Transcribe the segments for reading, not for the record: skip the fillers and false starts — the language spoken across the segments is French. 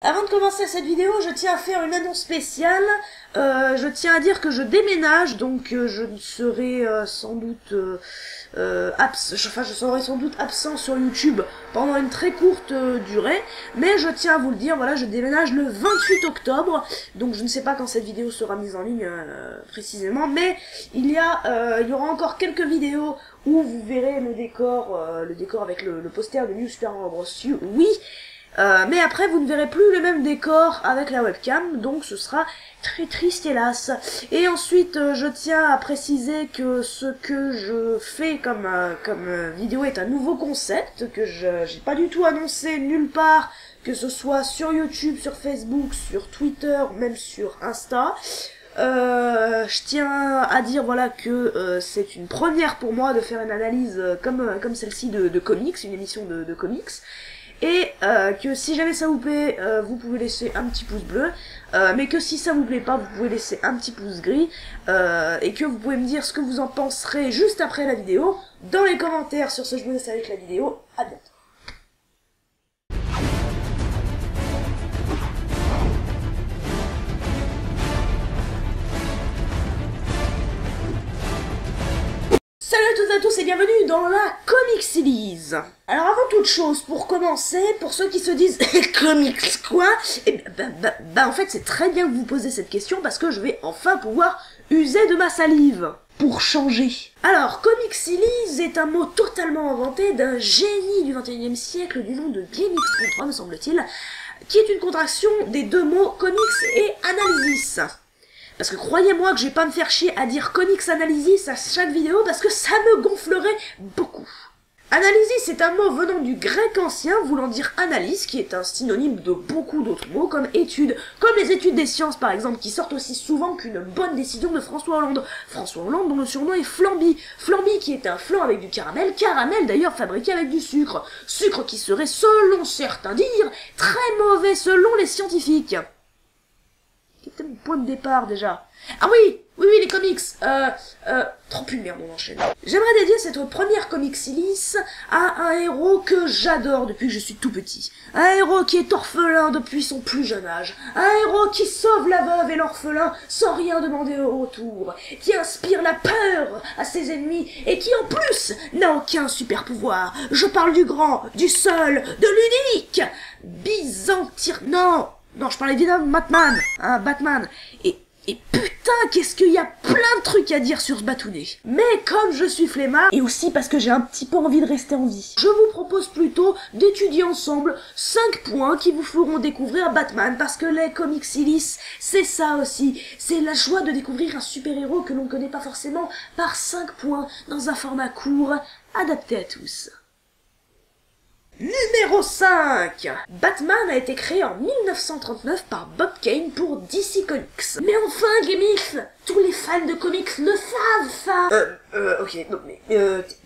Avant de commencer cette vidéo, je tiens à faire une annonce spéciale. Je tiens à dire que je déménage, donc je serai sans doute je serai sans doute absent sur YouTube pendant une très courte durée. Mais je tiens à vous le dire, voilà, je déménage le 28 octobre. Donc je ne sais pas quand cette vidéo sera mise en ligne précisément, mais il y aura encore quelques vidéos où vous verrez le décor avec le poster de New Super Mario Bros. U, oui. Mais après vous ne verrez plus le même décor avec la webcam, donc ce sera très triste hélas. Et ensuite je tiens à préciser que ce que je fais comme vidéo est un nouveau concept que j'ai pas du tout annoncé nulle part, que ce soit sur YouTube, sur Facebook, sur Twitter, même sur Insta. Je tiens à dire voilà que c'est une première pour moi de faire une analyse comme celle-ci de comics, une émission de comics. Et que si jamais ça vous plaît, vous pouvez laisser un petit pouce bleu, mais que si ça vous plaît pas, vous pouvez laisser un petit pouce gris, et que vous pouvez me dire ce que vous en penserez juste après la vidéo, dans les commentaires sur ce que je vous laisse avec la vidéo. À bientôt. Salut à toutes et à tous et bienvenue dans la Comic Series. Alors avant toute chose, pour commencer, pour ceux qui se disent comics quoi, et en fait c'est très bien que vous posez cette question parce que je vais enfin pouvoir user de ma salive. Pour changer. Alors, Comic Series est un mot totalement inventé d'un génie du 21e siècle du nom de BMX33 me semble-t-il, qui est une contraction des deux mots comics et analysis. Parce que croyez-moi que je vais pas me faire chier à dire comics analysis à chaque vidéo parce que ça me gonflerait beaucoup. Analysis est un mot venant du grec ancien voulant dire analyse, qui est un synonyme de beaucoup d'autres mots comme étude, comme les études des sciences par exemple, qui sortent aussi souvent qu'une bonne décision de François Hollande. François Hollande dont le surnom est Flamby. Flamby qui est un flan avec du caramel, caramel d'ailleurs fabriqué avec du sucre. Sucre qui serait, selon certains dire, très mauvais selon les scientifiques. Quel était mon point de départ déjà? Ah oui, les comics. Trop plus de merde, on enchaîne. J'aimerais dédier cette première comic series à un héros que j'adore depuis que je suis tout petit. Un héros qui est orphelin depuis son plus jeune âge. Un héros qui sauve la veuve et l'orphelin sans rien demander au retour. Qui inspire la peur à ses ennemis et qui en plus n'a aucun super pouvoir. Je parle du grand, du seul, de l'unique Non, je parlais évidemment de Batman, hein, Batman. Et putain, qu'est-ce qu'il y a plein de trucs à dire sur ce batounet. Mais comme je suis flemmard, et aussi parce que j'ai un petit peu envie de rester en vie, je vous propose plutôt d'étudier ensemble 5 points qui vous feront découvrir Batman, parce que les comics series, c'est ça aussi. C'est la joie de découvrir un super-héros que l'on connaît pas forcément par 5 points dans un format court, adapté à tous. Numéro 5. Batman a été créé en 1939 par Bob Kane pour DC Comics. Mais enfin, Gamix, tous les fans de comics le savent, ça. Ok, non mais,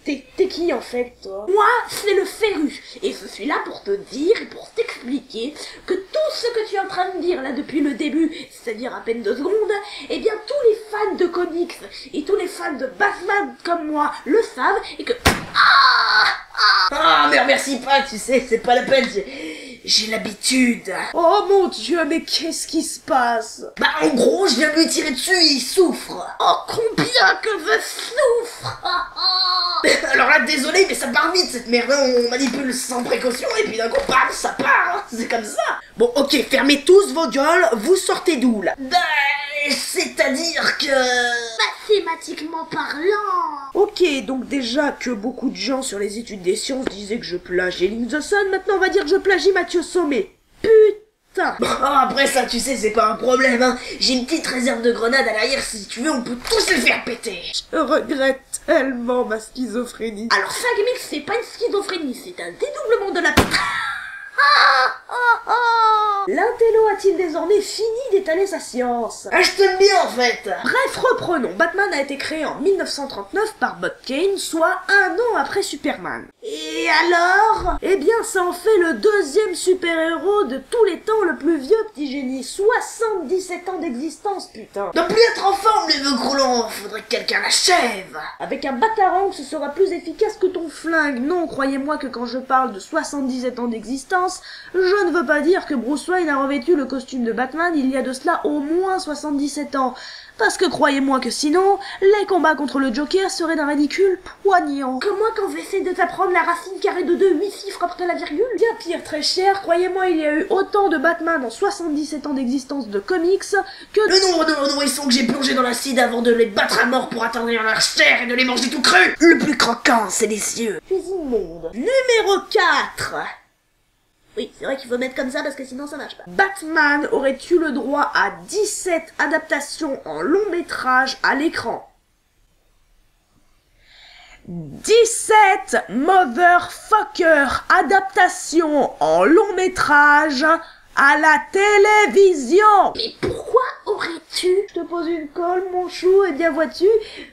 t'es qui en fait, toi? Moi, c'est le Féru, et je suis là pour te dire et pour t'expliquer que tout ce que tu es en train de dire là depuis le début, c'est-à-dire à peine 2 secondes, eh bien tous les fans de comics et tous les fans de Batman comme moi le savent, et que... Ah, mais remercie pas, tu sais, c'est pas la peine, j'ai l'habitude. Oh mon Dieu, mais qu'est-ce qui se passe? Bah en gros, je viens de lui tirer dessus et il souffre. Oh, combien que je souffre. Alors là, désolé, mais ça part vite cette merde, hein. On manipule sans précaution et puis d'un coup, bam, ça part, hein. C'est comme ça. Bon, ok, fermez tous vos gueules, vous sortez d'où là? C'est-à-dire que... mathématiquement parlant. Ok, donc déjà que beaucoup de gens sur les études des sciences disaient que je plagiais Link the Sun, maintenant on va dire que je plagie Mathieu Sommet. Putain. Bon, après ça, tu sais, c'est pas un problème, hein. J'ai une petite réserve de grenades à l'arrière, si tu veux, on peut tous les faire péter. Je regrette tellement ma schizophrénie. Alors ça, Gimmick, c'est pas une schizophrénie, c'est un dédoublement de la... L'intello a-t-il désormais fini d'étaler sa science? Ah, je t'aime bien en fait. Bref, reprenons. Batman a été créé en 1939 par Bob Kane, soit 1 an après Superman. Et alors? Eh bien, ça en fait le deuxième super-héros de tous les temps, le plus vieux petit génie. 77 ans d'existence, putain. De plus être en forme, les vœux croulants. Faudrait que quelqu'un l'achève. Avec un batarang, ce sera plus efficace que ton flingue. Non, croyez-moi que quand je parle de 77 ans d'existence, je ne veux pas dire que Bruce Wayne Wayne a revêtu le costume de Batman il y a de cela au moins 77 ans. Parce que croyez-moi que sinon, les combats contre le Joker seraient d'un ridicule poignant. Comme moi quand j'essaie de t'apprendre la racine carrée de 2, 8 chiffres après la virgule. Bien pire, très cher, croyez-moi, il y a eu autant de Batman en 77 ans d'existence de comics que... Le nombre de nourrissons que j'ai plongé dans l'acide avant de les battre à mort pour attendrir leur chair et de les manger tout cru. Le plus croquant, c'est les yeux. Tu es immonde. Numéro 4. Oui, c'est vrai qu'il faut mettre comme ça parce que sinon ça marche pas. Batman aurait eu le droit à 17 adaptations en long métrage à l'écran. 17 motherfucker adaptations en long métrage à la télévision. Mais pourquoi aurais-tu... Je te pose une colle, mon chou, et bien vois-tu,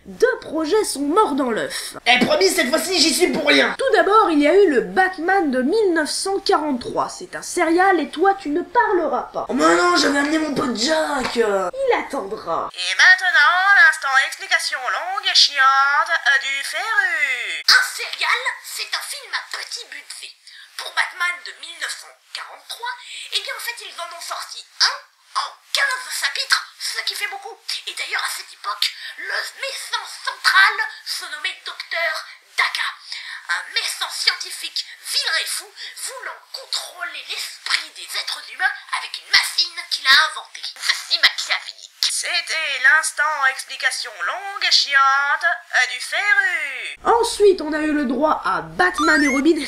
2 projets sont morts dans l'œuf. Eh promis, cette fois-ci j'y suis pour rien. Tout d'abord, il y a eu le Batman de 1943. C'est un serial et toi, tu ne parleras pas. Oh mais non, j'avais amené mon pote Jack. Il attendra. Et maintenant, l'instant explication longue et chiante du Féru. Un serial, c'est un film à petit budget. Pour Batman de 1943, eh bien en fait ils en ont sorti un en 15 chapitres, ce qui fait beaucoup. Et d'ailleurs à cette époque, le méchant central se nommait Docteur Daka. Un méchant scientifique viré fou voulant contrôler l'esprit des êtres humains avec une machine qu'il a inventée. Ceci machiavélique. C'était l'instant explication longue et chiante du Féru. Ensuite, on a eu le droit à Batman et Robin.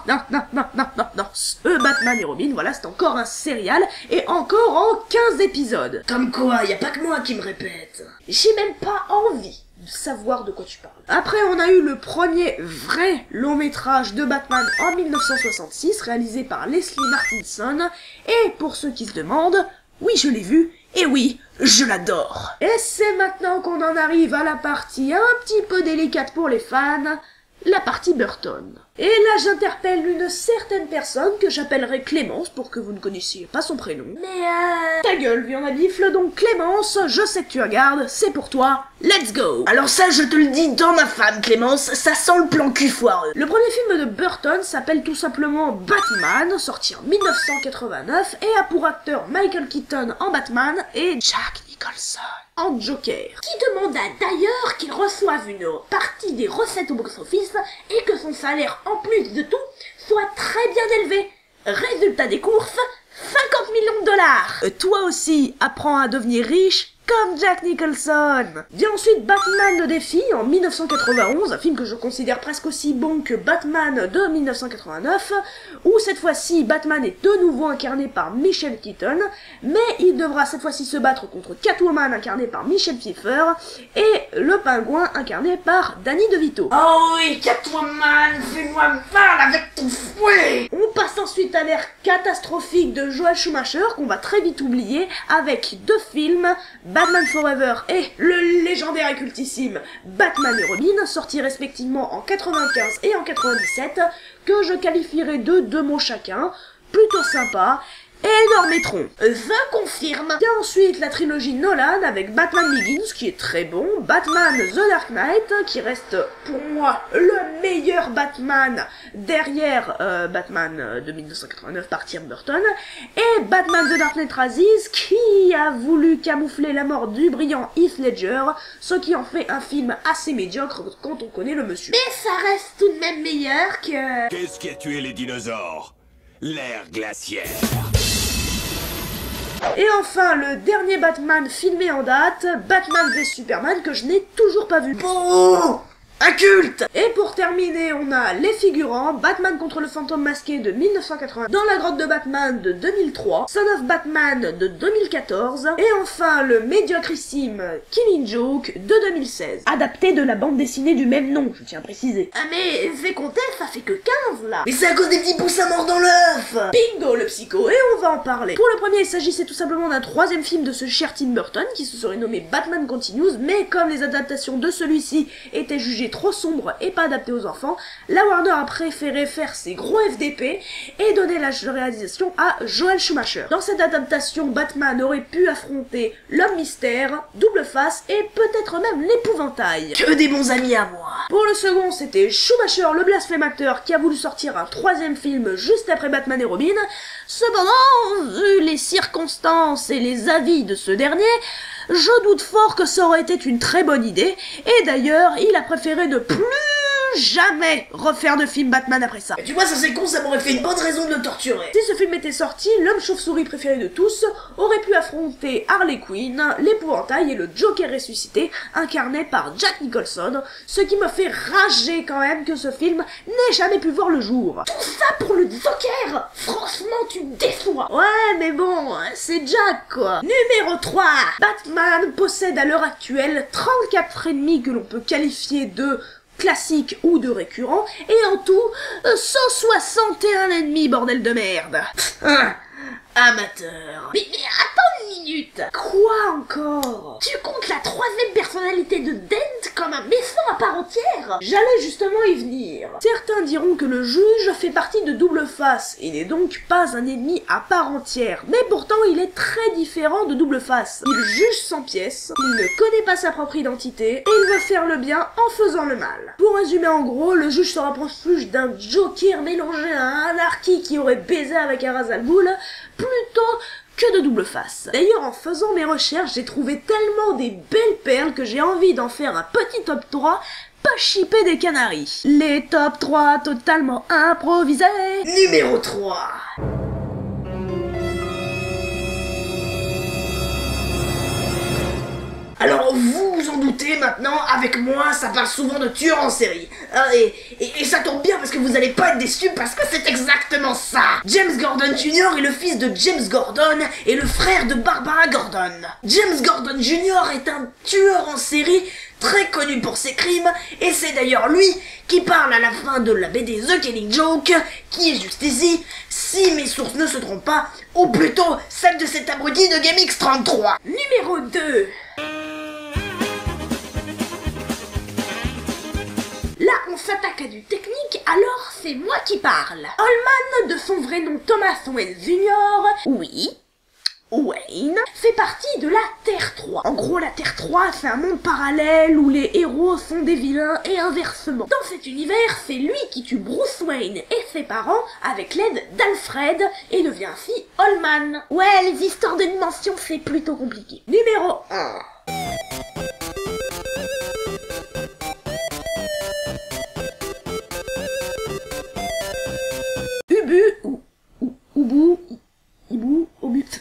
Non. Ce Batman et Robin, voilà, c'est encore un serial et encore en 15 épisodes. Comme quoi, y a pas que moi qui me répète. J'ai même pas envie de savoir de quoi tu parles. Après, on a eu le premier vrai long métrage de Batman en 1966, réalisé par Leslie Martinson. Et pour ceux qui se demandent, oui, je l'ai vu, et oui, je l'adore. Et c'est maintenant qu'on en arrive à la partie un petit peu délicate pour les fans, la partie Burton. Et là, j'interpelle une certaine personne que j'appellerai Clémence pour que vous ne connaissiez pas son prénom. Mais ta gueule, viande à bifle, donc Clémence, je sais que tu regardes, c'est pour toi, let's go. Alors ça, je te le dis dans ma femme, Clémence, ça sent le plan cul foireux. Le premier film de Burton s'appelle tout simplement Batman, sorti en 1989, et a pour acteur Michael Keaton en Batman et Jack Nicholson en Joker. Qui demanda d'ailleurs qu'il reçoive une partie des recettes au box-office et que son salaire, en plus de tout, soit très bien élevé. Résultat des courses, 50 millions de dollars. Toi aussi, apprends à devenir riche comme Jack Nicholson. Vient ensuite Batman le défi en 1991, un film que je considère presque aussi bon que Batman de 1989, où cette fois-ci Batman est de nouveau incarné par Michael Keaton, mais il devra cette fois-ci se battre contre Catwoman incarné par Michelle Pfeiffer et le Pingouin incarné par Danny DeVito. Oh oui, Catwoman, fais-moi mal avec ton fouet. On passe ensuite à l'ère catastrophique de Joel Schumacher qu'on va très vite oublier avec 2 films, Batman Forever et le légendaire et cultissime Batman et Robin, sortis respectivement en 95 et en 97, que je qualifierais de 2 mots chacun, plutôt sympa, énorme étron. Je confirme. Vient ensuite la trilogie Nolan avec Batman Begins qui est très bon, Batman The Dark Knight qui reste pour moi le meilleur Batman derrière Batman de 1989 par Tim Burton, et Batman The Dark Knight Rises qui a voulu camoufler la mort du brillant Heath Ledger, ce qui en fait un film assez médiocre quand on connaît le monsieur. Mais ça reste tout de même meilleur que... Qu'est-ce qui a tué les dinosaures? L'ère glaciaire. Et enfin, le dernier Batman filmé en date, Batman v Superman, que je n'ai toujours pas vu. Bon, un culte. Et pour terminer, on a les figurants, Batman contre le fantôme masqué de 1980, Dans la grotte de Batman de 2003, Son of Batman de 2014, et enfin le médiocrissime Killing Joke de 2016, adapté de la bande dessinée du même nom, je tiens à préciser. Ah mais, fait compter, ça fait que 15 là. Mais c'est à cause des petits poussins morts dans l'œuf. Bingo le psycho, et on va en parler. Pour le premier, il s'agissait tout simplement d'un 3e film de ce cher Tim Burton, qui se serait nommé Batman Continues, mais comme les adaptations de celui-ci étaient jugées trop sombres et pas adaptées aux enfants, la Warner a préféré faire ses gros FDP et donner la réalisation à Joel Schumacher. Dans cette adaptation, Batman aurait pu affronter l'homme mystère, Double Face et peut-être même l'épouvantail. Que des bons amis à moi. Pour le second, c'était Schumacher, le blasphémateur, qui a voulu sortir un 3e film juste après Batman et Robin, Cependant, vu les circonstances et les avis de ce dernier, je doute fort que ça aurait été une très bonne idée, et d'ailleurs, il a préféré ne plus jamais refaire de film Batman après ça. Et tu vois, ça c'est con, ça m'aurait fait une bonne raison de le torturer. Si ce film était sorti, l'homme chauve-souris préféré de tous aurait pu affronter Harley Quinn, l'épouvantail et le Joker ressuscité, incarné par Jack Nicholson, ce qui me fait rager quand même que ce film n'ait jamais pu voir le jour. Tout ça pour le Joker. Franchement, tu me déçois. Ouais, mais bon, c'est Jack, quoi. Numéro 3. Batman possède à l'heure actuelle 34 ennemis que l'on peut qualifier de classiques ou de récurrents, et en tout, 161 ennemis, bordel de merde. Amateur. Mais attends une minute. Quoi encore? Tu comptes la troisième personnalité de Dent comme un méchant à part entière? J'allais justement y venir. Certains diront que le juge fait partie de Double Face, et n'est donc pas un ennemi à part entière, mais pourtant il est très différent de Double Face. Il juge sans pièces, il ne connaît pas sa propre identité, et il veut faire le bien en faisant le mal. Pour résumer en gros, le juge se rapproche plus d'un Joker mélangé à un anarchie qui aurait baisé avec un Ra's al Ghul, plutôt que de Double Face. D'ailleurs, en faisant mes recherches, j'ai trouvé tellement des belles perles que j'ai envie d'en faire un petit top 3, pas chippé des canaris. Les top 3 totalement improvisés. Numéro 3. Alors vous vous en doutez maintenant, avec moi ça parle souvent de tueurs en série. Et ça tombe bien parce que vous allez pas être déçus parce que c'est exactement ça. James Gordon Jr. est le fils de James Gordon et le frère de Barbara Gordon. James Gordon Jr. est un tueur en série très connu pour ses crimes, et c'est d'ailleurs lui qui parle à la fin de la BD The Killing Joke, qui est juste ici, si mes sources ne se trompent pas, ou plutôt celle de cet abruti de GameX33. Numéro 2. Là, on s'attaque à du technique, alors c'est moi qui parle. Holman, de son vrai nom Thomas Wayne Jr., oui, Wayne, fait partie de la Terre 3. En gros, la Terre 3, c'est un monde parallèle où les héros sont des vilains et inversement. Dans cet univers, c'est lui qui tue Bruce Wayne et ses parents avec l'aide d'Alfred et devient ainsi Holman. Ouais, les histoires de dimensions, c'est plutôt compliqué. Numéro 1.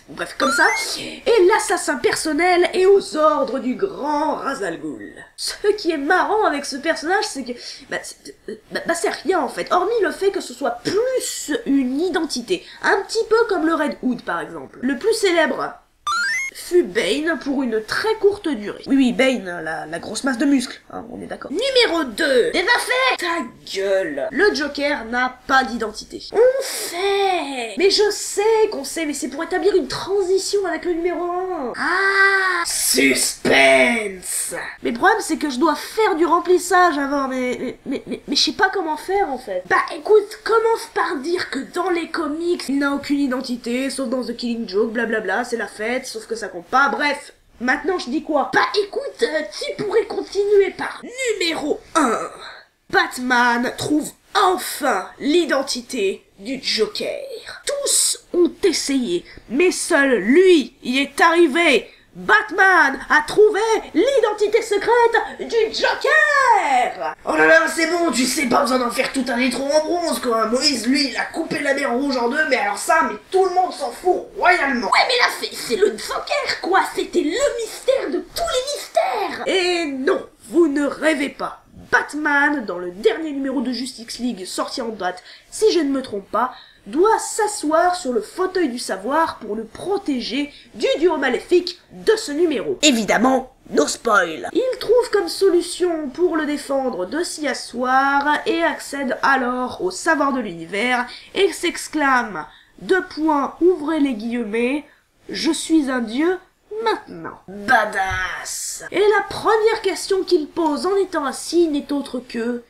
Bref, comme ça, et l'assassin personnel est aux ordres du grand Ra's al Ghul. Ce qui est marrant avec ce personnage, c'est que, c'est rien en fait, hormis le fait que ce soit plus une identité, un petit peu comme le Red Hood par exemple. Le plus célèbre fut Bane pour une très courte durée. Oui, Bane, la grosse masse de muscles, hein, on est d'accord. Numéro 2. Des affaires. Ta gueule. Le Joker n'a pas d'identité. On sait. Mais je sais qu'on sait, mais c'est pour établir une transition avec le numéro 1. Ah. Suspense. Mais le problème, c'est que je dois faire du remplissage avant, mais je sais pas comment faire, en fait. Bah, écoute, commence par dire que dans les comics, il n'a aucune identité, sauf dans The Killing Joke, blablabla, c'est la fête, sauf que ça compte pas, bref. Maintenant, je dis quoi? Bah, écoute, tu pourrais continuer par numéro 1. Batman trouve enfin l'identité du Joker. Tous ont essayé, mais seul lui y est arrivé. Batman a trouvé l'identité secrète du Joker. Oh là là, c'est bon, tu sais, pas besoin d'en faire tout un étron en bronze, quoi. Moïse, lui, il a coupé la mer rouge en deux, mais alors ça, mais tout le monde s'en fout royalement. Ouais, mais là, c'est le Joker, quoi. C'était le mystère de tous les mystères. Et non, vous ne rêvez pas. Batman, dans le dernier numéro de Justice League sorti en date, si je ne me trompe pas, doit s'asseoir sur le fauteuil du savoir pour le protéger du duo maléfique de ce numéro. Évidemment, no spoil. Il trouve comme solution pour le défendre de s'y asseoir et accède alors au savoir de l'univers et s'exclame, ouvrez les guillemets, je suis un dieu maintenant. Badass. Et la première question qu'il pose en étant assis n'est autre que,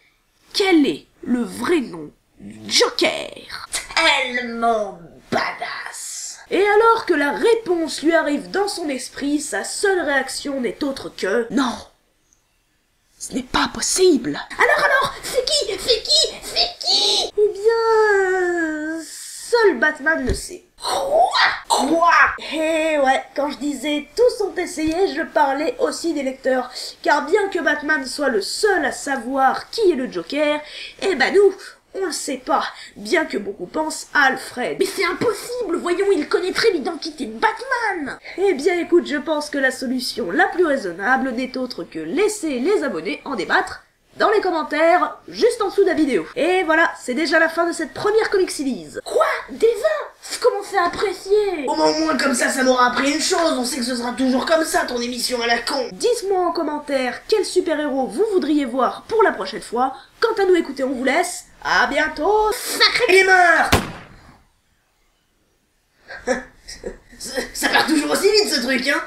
quel est le vrai nom du Joker? Tellement badass. Et alors que la réponse lui arrive dans son esprit, sa seule réaction n'est autre que non, ce n'est pas possible. Alors, c'est qui? Eh bien, seul Batman le sait. Quoi? Eh ouais, quand je disais tous ont essayé, je parlais aussi des lecteurs. Car bien que Batman soit le seul à savoir qui est le Joker, eh ben nous, on le sait pas, bien que beaucoup pensent à Alfred. Mais c'est impossible, voyons, il connaîtrait l'identité de Batman. Eh bien écoute, je pense que la solution la plus raisonnable n'est autre que laisser les abonnés en débattre dans les commentaires, juste en dessous de la vidéo. Et voilà, c'est déjà la fin de cette première Comic Series. Quoi? Déjà? Je commence à apprécier. Au moins comme ça m'aura appris une chose, on sait que ce sera toujours comme ça ton émission à la con. Dites-moi en commentaire quel super-héros vous voudriez voir pour la prochaine fois. Quant à nous écouter, on vous laisse. À bientôt. Sacré gamer. Ça part toujours aussi vite ce truc, hein.